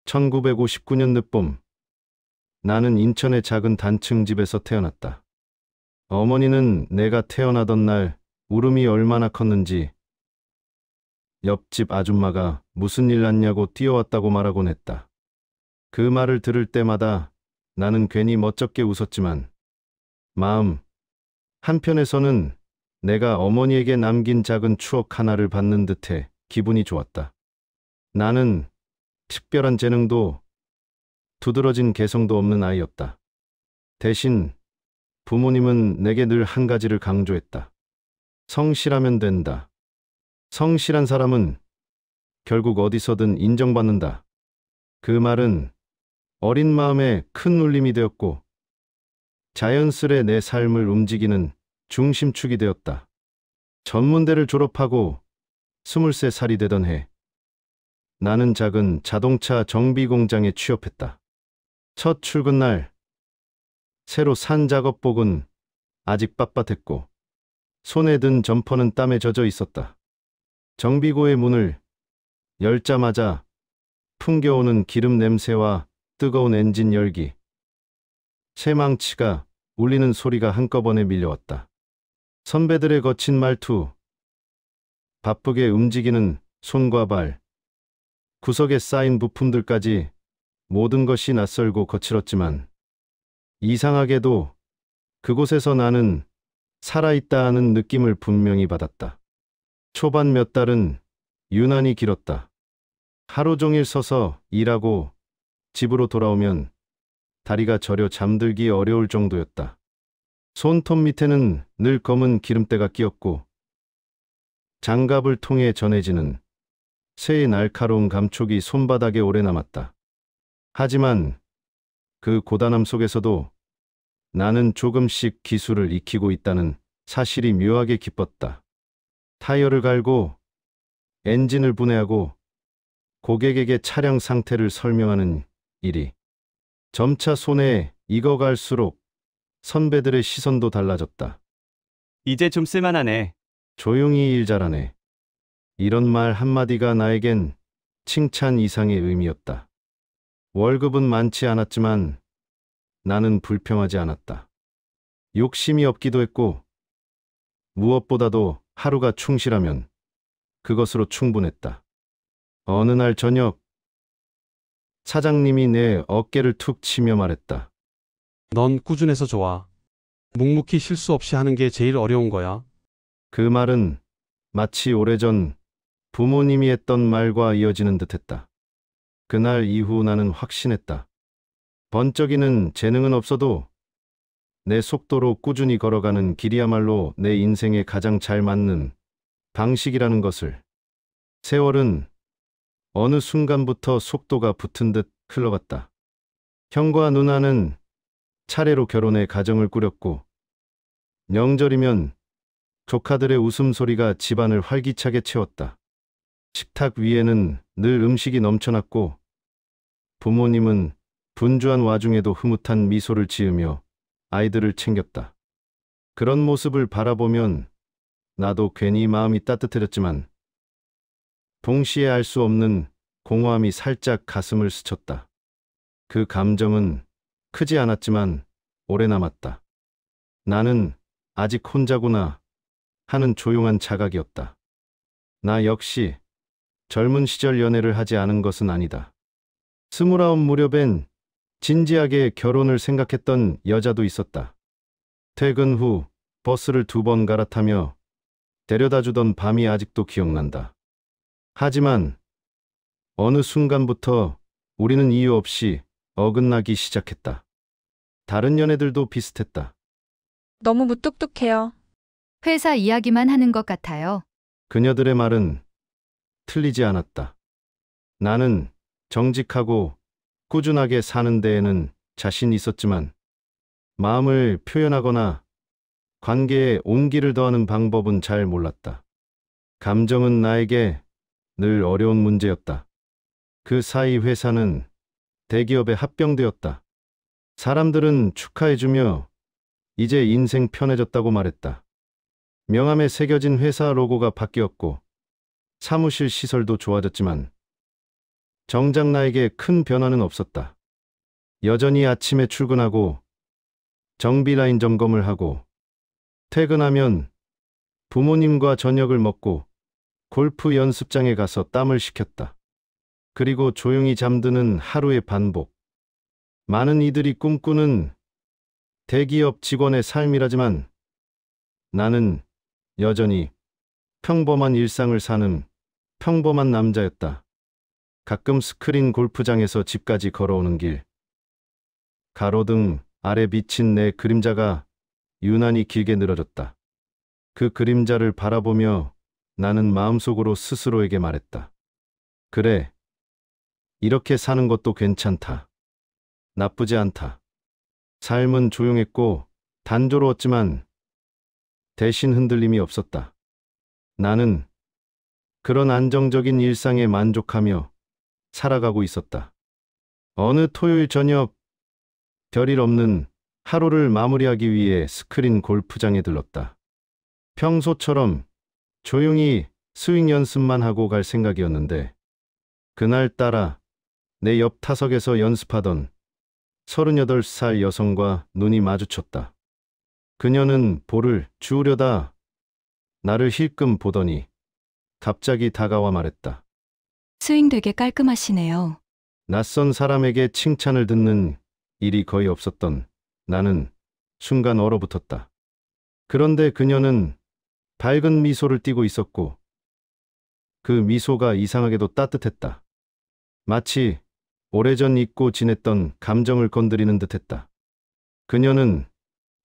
1959년 늦봄, 나는 인천의 작은 단층 집에서 태어났다. 어머니는 내가 태어나던 날 울음이 얼마나 컸는지 옆집 아줌마가 무슨 일 났냐고 뛰어왔다고 말하곤 했다. 그 말을 들을 때마다 나는 괜히 멋쩍게 웃었지만 마음 한편에서는 내가 어머니에게 남긴 작은 추억 하나를 받는 듯해 기분이 좋았다. 나는 특별한 재능도 두드러진 개성도 없는 아이였다. 대신 부모님은 내게 늘 한 가지를 강조했다. 성실하면 된다. 성실한 사람은 결국 어디서든 인정받는다. 그 말은 어린 마음에 큰 울림이 되었고 자연스레 내 삶을 움직이는 중심축이 되었다. 전문대를 졸업하고 23살이 되던 해, 나는 작은 자동차 정비 공장에 취업했다. 첫 출근 날, 새로 산 작업복은 아직 빳빳했고 손에 든 점퍼는 땀에 젖어 있었다. 정비고의 문을 열자마자 풍겨오는 기름 냄새와 뜨거운 엔진 열기, 쇠망치가 울리는 소리가 한꺼번에 밀려왔다. 선배들의 거친 말투, 바쁘게 움직이는 손과 발, 구석에 쌓인 부품들까지 모든 것이 낯설고 거칠었지만 이상하게도 그곳에서 나는 살아있다 하는 느낌을 분명히 받았다. 초반 몇 달은 유난히 길었다. 하루 종일 서서 일하고 집으로 돌아오면 다리가 저려 잠들기 어려울 정도였다. 손톱 밑에는 늘 검은 기름때가 끼었고 장갑을 통해 전해지는 새의 날카로운 감촉이 손바닥에 오래 남았다. 하지만 그 고단함 속에서도 나는 조금씩 기술을 익히고 있다는 사실이 묘하게 기뻤다. 타이어를 갈고 엔진을 분해하고 고객에게 차량 상태를 설명하는 일이 점차 손에 익어갈수록 선배들의 시선도 달라졌다. 이제 좀 쓸만하네. 조용히 일 잘하네. 이런 말 한마디가 나에겐 칭찬 이상의 의미였다. 월급은 많지 않았지만 나는 불평하지 않았다. 욕심이 없기도 했고 무엇보다도 하루가 충실하면 그것으로 충분했다. 어느 날 저녁, 사장님이 내 어깨를 툭 치며 말했다. 넌 꾸준해서 좋아. 묵묵히 실수 없이 하는 게 제일 어려운 거야. 그 말은 마치 오래전 부모님이 했던 말과 이어지는 듯했다. 그날 이후 나는 확신했다. 번쩍이는 재능은 없어도 내 속도로 꾸준히 걸어가는 길이야말로 내 인생에 가장 잘 맞는 방식이라는 것을. 세월은 어느 순간부터 속도가 붙은 듯 흘러갔다. 형과 누나는 차례로 결혼해 가정을 꾸렸고 명절이면 조카들의 웃음소리가 집안을 활기차게 채웠다. 식탁 위에는 늘 음식이 넘쳐났고 부모님은 분주한 와중에도 흐뭇한 미소를 지으며 아이들을 챙겼다. 그런 모습을 바라보면 나도 괜히 마음이 따뜻해졌지만 동시에 알 수 없는 공허함이 살짝 가슴을 스쳤다. 그 감정은 크지 않았지만 오래 남았다. 나는 아직 혼자구나 하는 조용한 자각이었다. 나 역시 젊은 시절 연애를 하지 않은 것은 아니다. 29 무렵엔 진지하게 결혼을 생각했던 여자도 있었다. 퇴근 후 버스를 2번 갈아타며 데려다주던 밤이 아직도 기억난다. 하지만 어느 순간부터 우리는 이유 없이 어긋나기 시작했다. 다른 연애들도 비슷했다. 너무 무뚝뚝해요. 회사 이야기만 하는 것 같아요. 그녀들의 말은 틀리지 않았다. 나는 정직하고 꾸준하게 사는 데에는 자신 있었지만 마음을 표현하거나 관계에 온기를 더하는 방법은 잘 몰랐다. 감정은 나에게 늘 어려운 문제였다. 그 사이 회사는 대기업에 합병되었다. 사람들은 축하해주며 이제 인생 편해졌다고 말했다. 명함에 새겨진 회사 로고가 바뀌었고 사무실 시설도 좋아졌지만 정작 나에게 큰 변화는 없었다. 여전히 아침에 출근하고 정비라인 점검을 하고 퇴근하면 부모님과 저녁을 먹고 골프 연습장에 가서 땀을 식혔다. 그리고 조용히 잠드는 하루의 반복. 많은 이들이 꿈꾸는 대기업 직원의 삶이라지만 나는 여전히 평범한 일상을 사는 평범한 남자였다. 가끔 스크린 골프장에서 집까지 걸어오는 길. 가로등 아래 비친 내 그림자가 유난히 길게 늘어졌다. 그 그림자를 바라보며 나는 마음속으로 스스로에게 말했다. 그래, 이렇게 사는 것도 괜찮다. 나쁘지 않다. 삶은 조용했고 단조로웠지만 대신 흔들림이 없었다. 나는 그런 안정적인 일상에 만족하며 살아가고 있었다. 어느 토요일 저녁, 별일 없는 하루를 마무리하기 위해 스크린 골프장에 들렀다. 평소처럼 조용히 스윙 연습만 하고 갈 생각이었는데 그날따라 내 옆 타석에서 연습하던 38살 여성과 눈이 마주쳤다. 그녀는 볼을 주우려다 나를 힐끔 보더니 갑자기 다가와 말했다. 스윙 되게 깔끔하시네요. 낯선 사람에게 칭찬을 듣는 일이 거의 없었던 나는 순간 얼어붙었다. 그런데 그녀는 밝은 미소를 띠고 있었고 그 미소가 이상하게도 따뜻했다. 마치 오래전 잊고 지냈던 감정을 건드리는 듯했다. 그녀는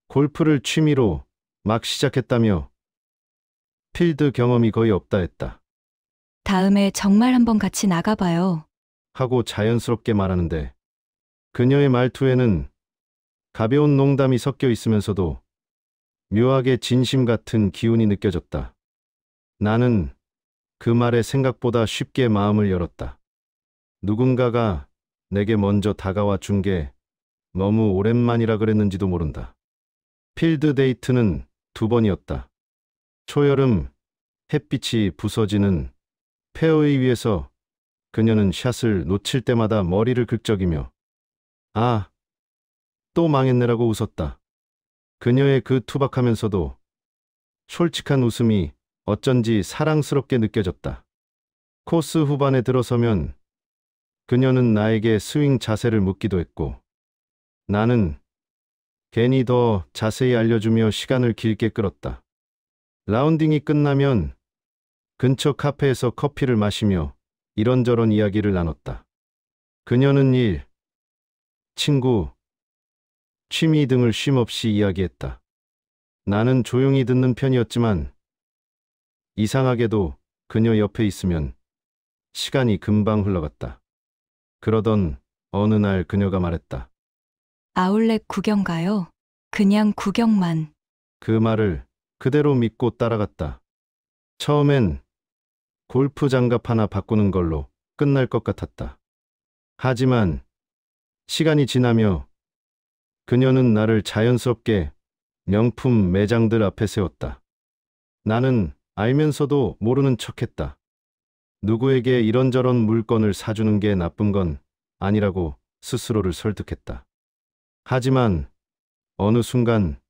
골프를 취미로 막 시작했다며 필드 경험이 거의 없다 했다. 다음에 정말 한번 같이 나가봐요. 하고 자연스럽게 말하는데 그녀의 말투에는 가벼운 농담이 섞여 있으면서도 묘하게 진심 같은 기운이 느껴졌다. 나는 그 말에 생각보다 쉽게 마음을 열었다. 누군가가 내게 먼저 다가와 준 게 너무 오랜만이라 그랬는지도 모른다. 필드 데이트는 2번이었다. 초여름 햇빛이 부서지는 페어웨이 위에서 그녀는 샷을 놓칠 때마다 머리를 긁적이며 아, 또 망했네라고 웃었다. 그녀의 그 투박하면서도 솔직한 웃음이 어쩐지 사랑스럽게 느껴졌다. 코스 후반에 들어서면 그녀는 나에게 스윙 자세를 묻기도 했고 나는 괜히 더 자세히 알려주며 시간을 길게 끌었다. 라운딩이 끝나면 근처 카페에서 커피를 마시며 이런저런 이야기를 나눴다. 그녀는 일, 친구, 취미 등을 쉼없이 이야기했다. 나는 조용히 듣는 편이었지만 이상하게도 그녀 옆에 있으면 시간이 금방 흘러갔다. 그러던 어느 날 그녀가 말했다. 아울렛 구경 가요? 그냥 구경만. 그 말을 그대로 믿고 따라갔다. 처음엔 골프 장갑 하나 바꾸는 걸로 끝날 것 같았다. 하지만 시간이 지나며 그녀는 나를 자연스럽게 명품 매장들 앞에 세웠다. 나는 알면서도 모르는 척했다. 누구에게 이런저런 물건을 사주는 게 나쁜 건 아니라고 스스로를 설득했다. 하지만 어느 순간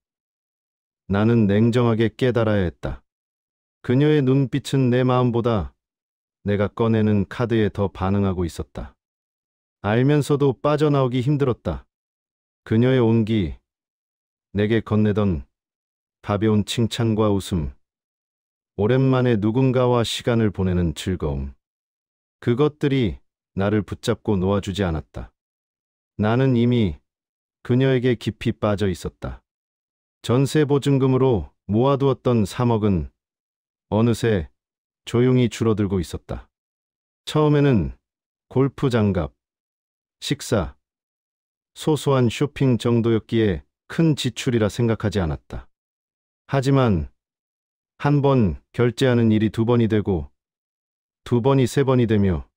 나는 냉정하게 깨달아야 했다. 그녀의 눈빛은 내 마음보다 내가 꺼내는 카드에 더 반응하고 있었다. 알면서도 빠져나오기 힘들었다. 그녀의 온기, 내게 건네던 가벼운 칭찬과 웃음, 오랜만에 누군가와 시간을 보내는 즐거움. 그것들이 나를 붙잡고 놓아주지 않았다. 나는 이미 그녀에게 깊이 빠져 있었다. 전세 보증금으로 모아두었던 3억은 어느새 조용히 줄어들고 있었다. 처음에는 골프 장갑, 식사, 소소한 쇼핑 정도였기에 큰 지출이라 생각하지 않았다. 하지만 한 번 결제하는 일이 2번이 되고 2번이 3번이 되며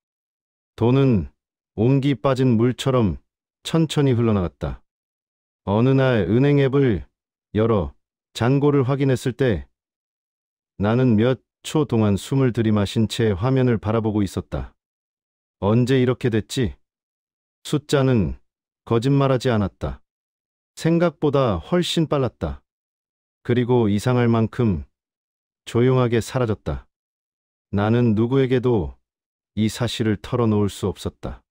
돈은 온기 빠진 물처럼 천천히 흘러나갔다. 어느 날 은행 앱을 열어 잔고를 확인했을 때 나는 몇 초 동안 숨을 들이마신 채 화면을 바라보고 있었다. 언제 이렇게 됐지? 숫자는 거짓말하지 않았다. 생각보다 훨씬 빨랐다. 그리고 이상할 만큼 조용하게 사라졌다. 나는 누구에게도 이 사실을 털어놓을 수 없었다.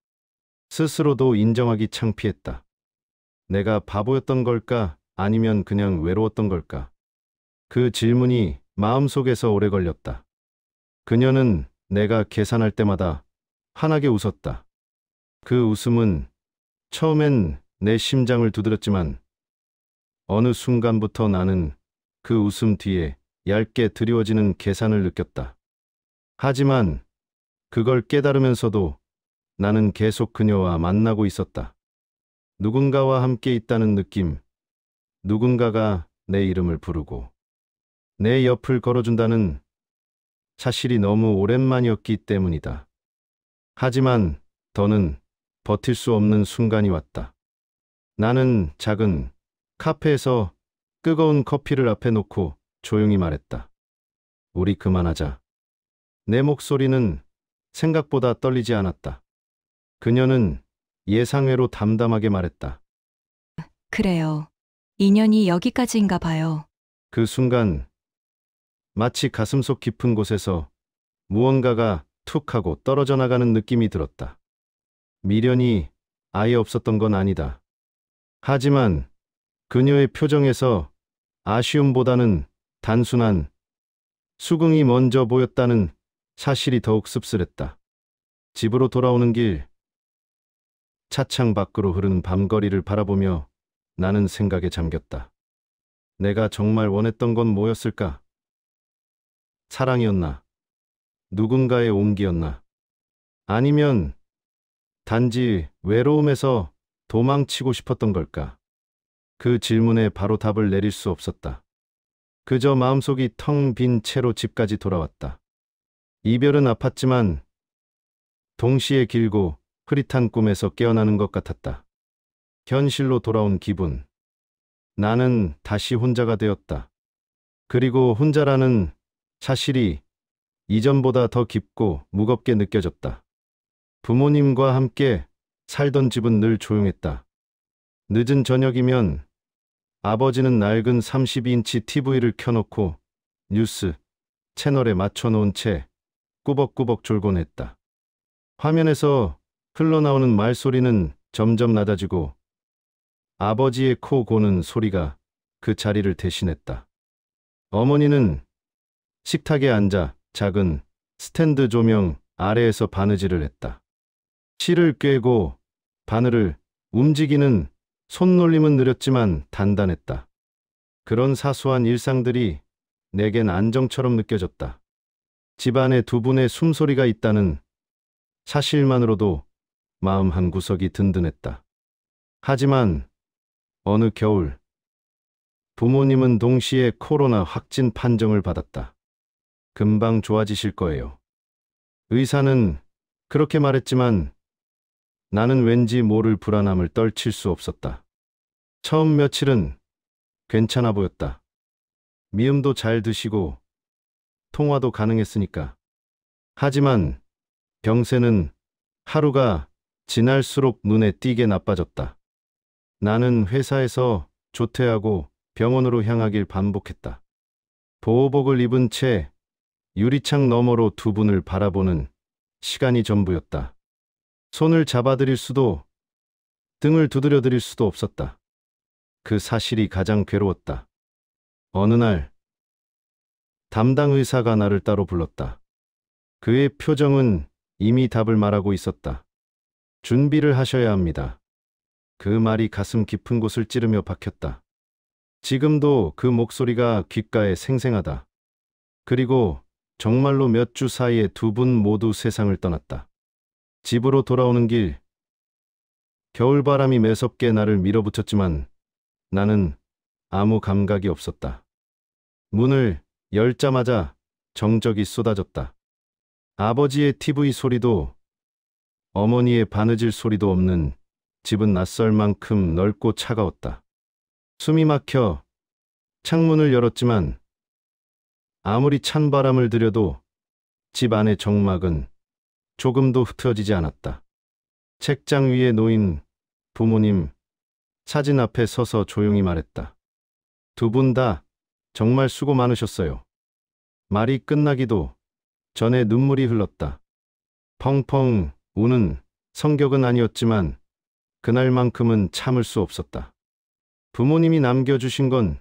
스스로도 인정하기 창피했다. 내가 바보였던 걸까? 아니면 그냥 외로웠던 걸까? 그 질문이 마음속에서 오래 걸렸다. 그녀는 내가 계산할 때마다 환하게 웃었다. 그 웃음은 처음엔 내 심장을 두드렸지만 어느 순간부터 나는 그 웃음 뒤에 얇게 드리워지는 계산을 느꼈다. 하지만 그걸 깨달으면서도 나는 계속 그녀와 만나고 있었다. 누군가와 함께 있다는 느낌, 누군가가 내 이름을 부르고 내 옆을 걸어준다는 사실이 너무 오랜만이었기 때문이다. 하지만 더는 버틸 수 없는 순간이 왔다. 나는 작은 카페에서 뜨거운 커피를 앞에 놓고 조용히 말했다. 우리 그만하자. 내 목소리는 생각보다 떨리지 않았다. 그녀는 예상외로 담담하게 말했다. 그래요. 인연이 여기까지인가 봐요. 그 순간 마치 가슴속 깊은 곳에서 무언가가 툭 하고 떨어져 나가는 느낌이 들었다. 미련이 아예 없었던 건 아니다. 하지만 그녀의 표정에서 아쉬움보다는 단순한 수긍이 먼저 보였다는 사실이 더욱 씁쓸했다. 집으로 돌아오는 길, 차창 밖으로 흐르는 밤거리를 바라보며 나는 생각에 잠겼다. 내가 정말 원했던 건 뭐였을까? 사랑이었나? 누군가의 온기였나? 아니면 단지 외로움에서 도망치고 싶었던 걸까? 그 질문에 바로 답을 내릴 수 없었다. 그저 마음속이 텅 빈 채로 집까지 돌아왔다. 이별은 아팠지만 동시에 길고 흐릿한 꿈에서 깨어나는 것 같았다. 현실로 돌아온 기분. 나는 다시 혼자가 되었다. 그리고 혼자라는 사실이 이전보다 더 깊고 무겁게 느껴졌다. 부모님과 함께 살던 집은 늘 조용했다. 늦은 저녁이면 아버지는 낡은 32인치 TV를 켜놓고 뉴스 채널에 맞춰놓은 채 꾸벅꾸벅 졸곤 했다. 화면에서 흘러나오는 말소리는 점점 낮아지고 아버지의 코 고는 소리가 그 자리를 대신했다. 어머니는 식탁에 앉아 작은 스탠드 조명 아래에서 바느질을 했다. 실을 꿰고 바늘을 움직이는 손놀림은 느렸지만 단단했다. 그런 사소한 일상들이 내겐 안정처럼 느껴졌다. 집안에 두 분의 숨소리가 있다는 사실만으로도 마음 한구석이 든든했다. 하지만 어느 겨울 부모님은 동시에 코로나 확진 판정을 받았다. 금방 좋아지실 거예요. 의사는 그렇게 말했지만 나는 왠지 모를 불안함을 떨칠 수 없었다. 처음 며칠은 괜찮아 보였다. 미음도 잘 드시고 통화도 가능했으니까. 하지만 병세는 하루가 지날수록 눈에 띄게 나빠졌다. 나는 회사에서 조퇴하고 병원으로 향하길 반복했다. 보호복을 입은 채 유리창 너머로 두 분을 바라보는 시간이 전부였다. 손을 잡아드릴 수도 등을 두드려드릴 수도 없었다. 그 사실이 가장 괴로웠다. 어느 날 담당 의사가 나를 따로 불렀다. 그의 표정은 이미 답을 말하고 있었다. 준비를 하셔야 합니다. 그 말이 가슴 깊은 곳을 찌르며 박혔다. 지금도 그 목소리가 귓가에 생생하다. 그리고 정말로 몇 주 사이에 두 분 모두 세상을 떠났다. 집으로 돌아오는 길, 겨울바람이 매섭게 나를 밀어붙였지만 나는 아무 감각이 없었다. 문을 열자마자 정적이 쏟아졌다. 아버지의 TV 소리도 어머니의 바느질 소리도 없는 집은 낯설 만큼 넓고 차가웠다. 숨이 막혀 창문을 열었지만 아무리 찬 바람을 들여도 집 안의 정막은 조금도 흐트러지지 않았다. 책장 위에 놓인 부모님 사진 앞에 서서 조용히 말했다. 두 분 다 정말 수고 많으셨어요. 말이 끝나기도 전에 눈물이 흘렀다. 펑펑 우는 성격은 아니었지만 그날만큼은 참을 수 없었다. 부모님이 남겨주신 건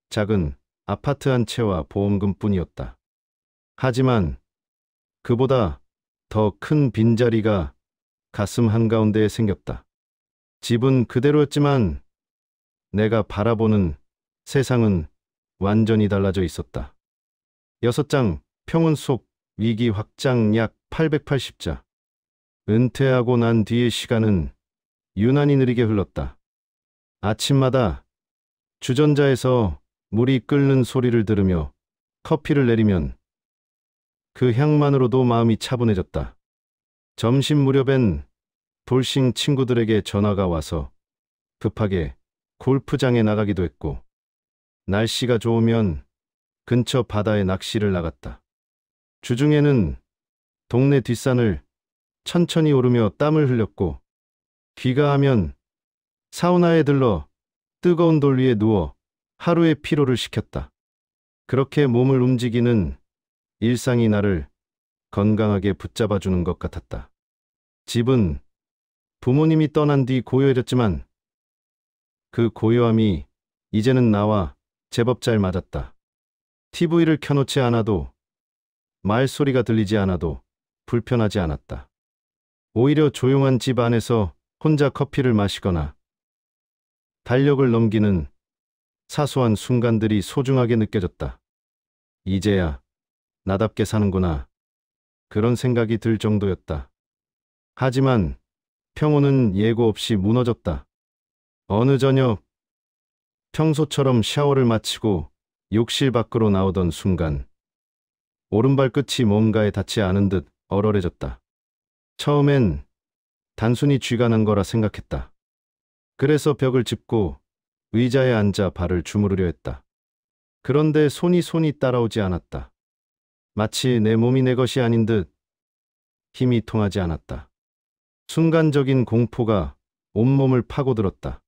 작은 아파트 한 채와 보험금뿐이었다. 하지만 그보다 더 큰 빈자리가 가슴 한가운데에 생겼다. 집은 그대로였지만 내가 바라보는 세상은 완전히 달라져 있었다. 6장 평온 속 위기 확장 약 880자. 은퇴하고 난 뒤의 시간은 유난히 느리게 흘렀다. 아침마다 주전자에서 물이 끓는 소리를 들으며 커피를 내리면 그 향만으로도 마음이 차분해졌다. 점심 무렵엔 돌싱 친구들에게 전화가 와서 급하게 골프장에 나가기도 했고, 날씨가 좋으면 근처 바다에 낚시를 나갔다. 주중에는 동네 뒷산을 천천히 오르며 땀을 흘렸고, 귀가하면 사우나에 들러 뜨거운 돌 위에 누워 하루의 피로를 식혔다. 그렇게 몸을 움직이는 일상이 나를 건강하게 붙잡아주는 것 같았다. 집은 부모님이 떠난 뒤 고요해졌지만 그 고요함이 이제는 나와 제법 잘 맞았다. TV를 켜놓지 않아도, 말소리가 들리지 않아도 불편하지 않았다. 오히려 조용한 집 안에서 혼자 커피를 마시거나 달력을 넘기는 사소한 순간들이 소중하게 느껴졌다. 이제야 나답게 사는구나. 그런 생각이 들 정도였다. 하지만 평온은 예고 없이 무너졌다. 어느 저녁 평소처럼 샤워를 마치고 욕실 밖으로 나오던 순간 오른발 끝이 뭔가에 닿지 않은 듯 얼얼해졌다. 처음엔 단순히 쥐가 난 거라 생각했다. 그래서 벽을 짚고 의자에 앉아 발을 주무르려 했다. 그런데 손이 따라오지 않았다. 마치 내 몸이 내 것이 아닌 듯 힘이 통하지 않았다. 순간적인 공포가 온몸을 파고들었다.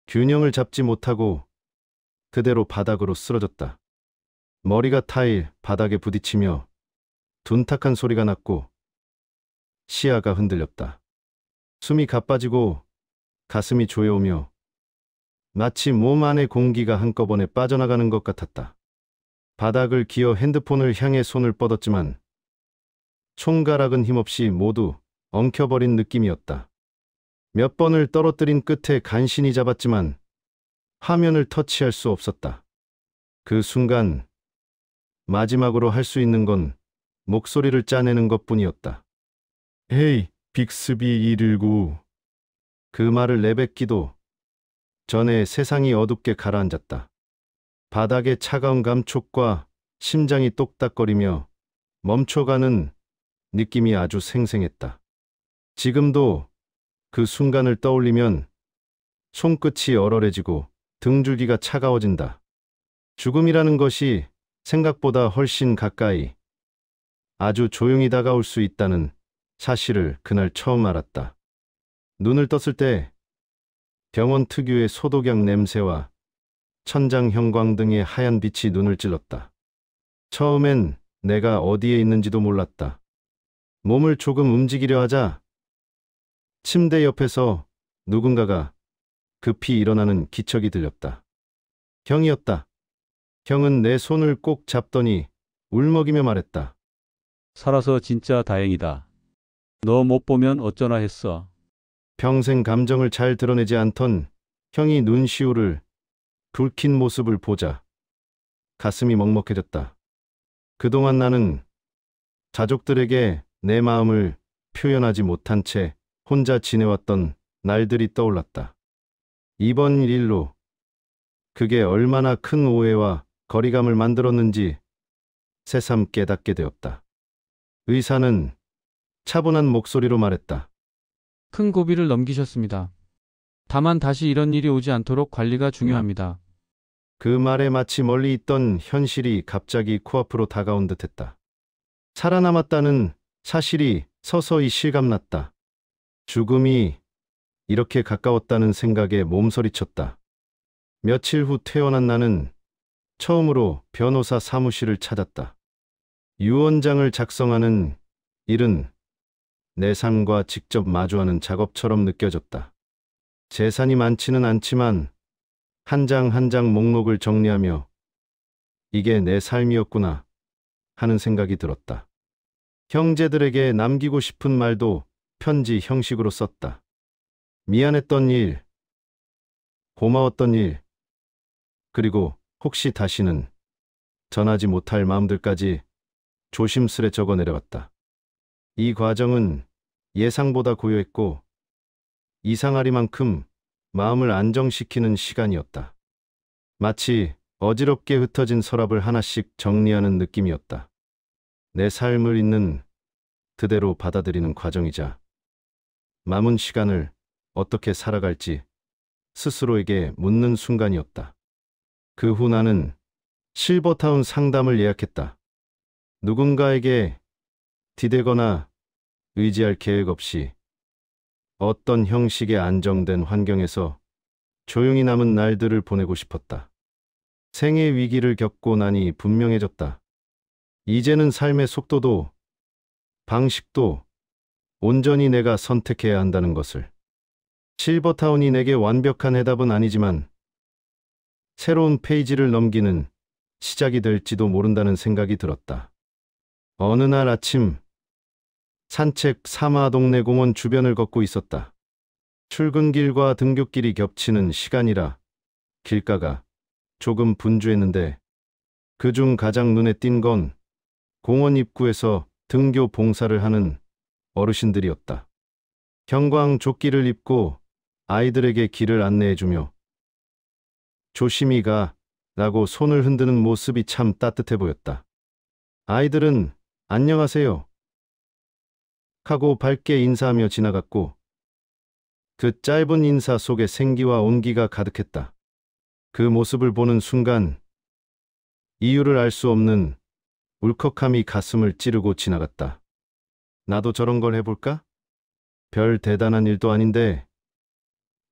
균형을 잡지 못하고 그대로 바닥으로 쓰러졌다. 머리가 타일 바닥에 부딪히며 둔탁한 소리가 났고 시야가 흔들렸다. 숨이 가빠지고 가슴이 조여오며 마치 몸 안의 공기가 한꺼번에 빠져나가는 것 같았다. 바닥을 기어 핸드폰을 향해 손을 뻗었지만 총가락은 힘없이 모두 엉켜버린 느낌이었다. 몇 번을 떨어뜨린 끝에 간신히 잡았지만 화면을 터치할 수 없었다. 그 순간 마지막으로 할 수 있는 건 목소리를 짜내는 것뿐이었다. 헤이, 빅스비 119. 그 말을 내뱉기도 전에 세상이 어둡게 가라앉았다. 바닥의 차가운 감촉과 심장이 똑딱거리며 멈춰가는 느낌이 아주 생생했다. 지금도 그 순간을 떠올리면 손끝이 얼얼해지고 등줄기가 차가워진다. 죽음이라는 것이 생각보다 훨씬 가까이, 아주 조용히 다가올 수 있다는 사실을 그날 처음 알았다. 눈을 떴을 때 병원 특유의 소독약 냄새와 천장 형광등의 하얀 빛이 눈을 찔렀다. 처음엔 내가 어디에 있는지도 몰랐다. 몸을 조금 움직이려 하자 침대 옆에서 누군가가 급히 일어나는 기척이 들렸다. 형이었다. 형은 내 손을 꼭 잡더니 울먹이며 말했다. 살아서 진짜 다행이다. 너 못 보면 어쩌나 했어. 평생 감정을 잘 드러내지 않던 형이 눈시울을 붉힌 모습을 보자 가슴이 먹먹해졌다. 그동안 나는 가족들에게 내 마음을 표현하지 못한 채 혼자 지내왔던 날들이 떠올랐다. 이번 일로 그게 얼마나 큰 오해와 거리감을 만들었는지 새삼 깨닫게 되었다. 의사는 차분한 목소리로 말했다. 큰 고비를 넘기셨습니다. 다만 다시 이런 일이 오지 않도록 관리가 중요합니다. 그 말에 마치 멀리 있던 현실이 갑자기 코앞으로 다가온 듯했다. 살아남았다는 사실이 서서히 실감났다. 죽음이 이렇게 가까웠다는 생각에 몸서리쳤다. 며칠 후 퇴원한 나는 처음으로 변호사 사무실을 찾았다. 유언장을 작성하는 일은 내 삶과 직접 마주하는 작업처럼 느껴졌다. 재산이 많지는 않지만 한 장 한 장 목록을 정리하며 이게 내 삶이었구나 하는 생각이 들었다. 형제들에게 남기고 싶은 말도 편지 형식으로 썼다. 미안했던 일, 고마웠던 일, 그리고 혹시 다시는 전하지 못할 마음들까지 조심스레 적어 내려왔다. 이 과정은 예상보다 고요했고 이상하리만큼 마음을 안정시키는 시간이었다. 마치 어지럽게 흩어진 서랍을 하나씩 정리하는 느낌이었다. 내 삶을 있는 그대로 받아들이는 과정이자 남은 시간을 어떻게 살아갈지 스스로에게 묻는 순간이었다. 그 후 나는 실버타운 상담을 예약했다. 누군가에게 기대거나 의지할 계획 없이 어떤 형식의 안정된 환경에서 조용히 남은 날들을 보내고 싶었다. 생의 위기를 겪고 나니 분명해졌다. 이제는 삶의 속도도 방식도 온전히 내가 선택해야 한다는 것을. 실버타운이 내게 완벽한 해답은 아니지만 새로운 페이지를 넘기는 시작이 될지도 모른다는 생각이 들었다. 어느 날 아침 산책 삼아 동네 공원 주변을 걷고 있었다. 출근길과 등굣길이 겹치는 시간이라 길가가 조금 분주했는데 그중 가장 눈에 띈 건 공원 입구에서 등교 봉사를 하는 어르신들이었다. 형광 조끼를 입고 아이들에게 길을 안내해주며 조심히 가 라고 손을 흔드는 모습이 참 따뜻해 보였다. 아이들은 안녕하세요 하고 밝게 인사하며 지나갔고 그 짧은 인사 속에 생기와 온기가 가득했다. 그 모습을 보는 순간 이유를 알 수 없는 울컥함이 가슴을 찌르고 지나갔다. 나도 저런 걸 해볼까? 별 대단한 일도 아닌데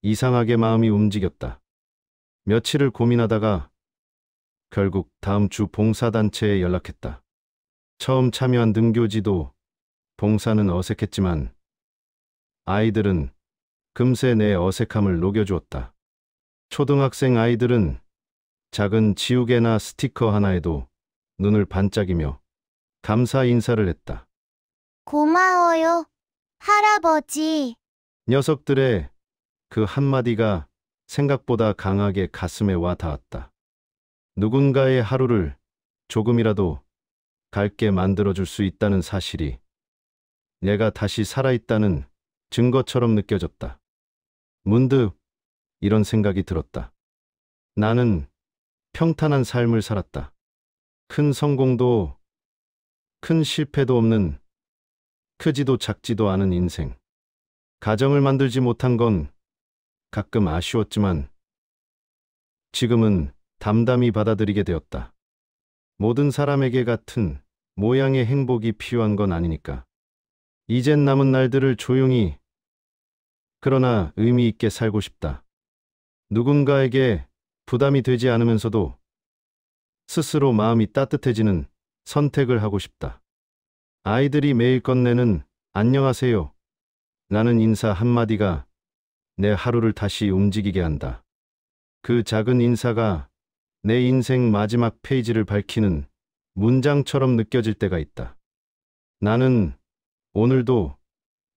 이상하게 마음이 움직였다. 며칠을 고민하다가 결국 다음 주 봉사단체에 연락했다. 처음 참여한 등교지도 봉사는 어색했지만 아이들은 금세 내 어색함을 녹여주었다. 초등학생 아이들은 작은 지우개나 스티커 하나에도 눈을 반짝이며 감사 인사를 했다. 고마워요, 할아버지. 녀석들의 그 한마디가 생각보다 강하게 가슴에 와 닿았다. 누군가의 하루를 조금이라도 밝게 만들어줄 수 있다는 사실이 내가 다시 살아있다는 증거처럼 느껴졌다. 문득 이런 생각이 들었다. 나는 평탄한 삶을 살았다. 큰 성공도 큰 실패도 없는 크지도 작지도 않은 인생. 가정을 만들지 못한 건 가끔 아쉬웠지만 지금은 담담히 받아들이게 되었다. 모든 사람에게 같은 모양의 행복이 필요한 건 아니니까. 이젠 남은 날들을 조용히 그러나 의미 있게 살고 싶다. 누군가에게 부담이 되지 않으면서도 스스로 마음이 따뜻해지는 선택을 하고 싶다. 아이들이 매일 건네는 안녕하세요 라는 인사 한마디가 내 하루를 다시 움직이게 한다. 그 작은 인사가 내 인생 마지막 페이지를 밝히는 문장처럼 느껴질 때가 있다. 나는 오늘도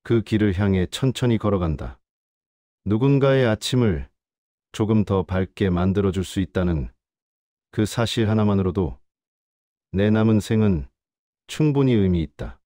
그 길을 향해 천천히 걸어간다. 누군가의 아침을 조금 더 밝게 만들어줄 수 있다는 그 사실 하나만으로도 내 남은 생은 충분히 의미 있다.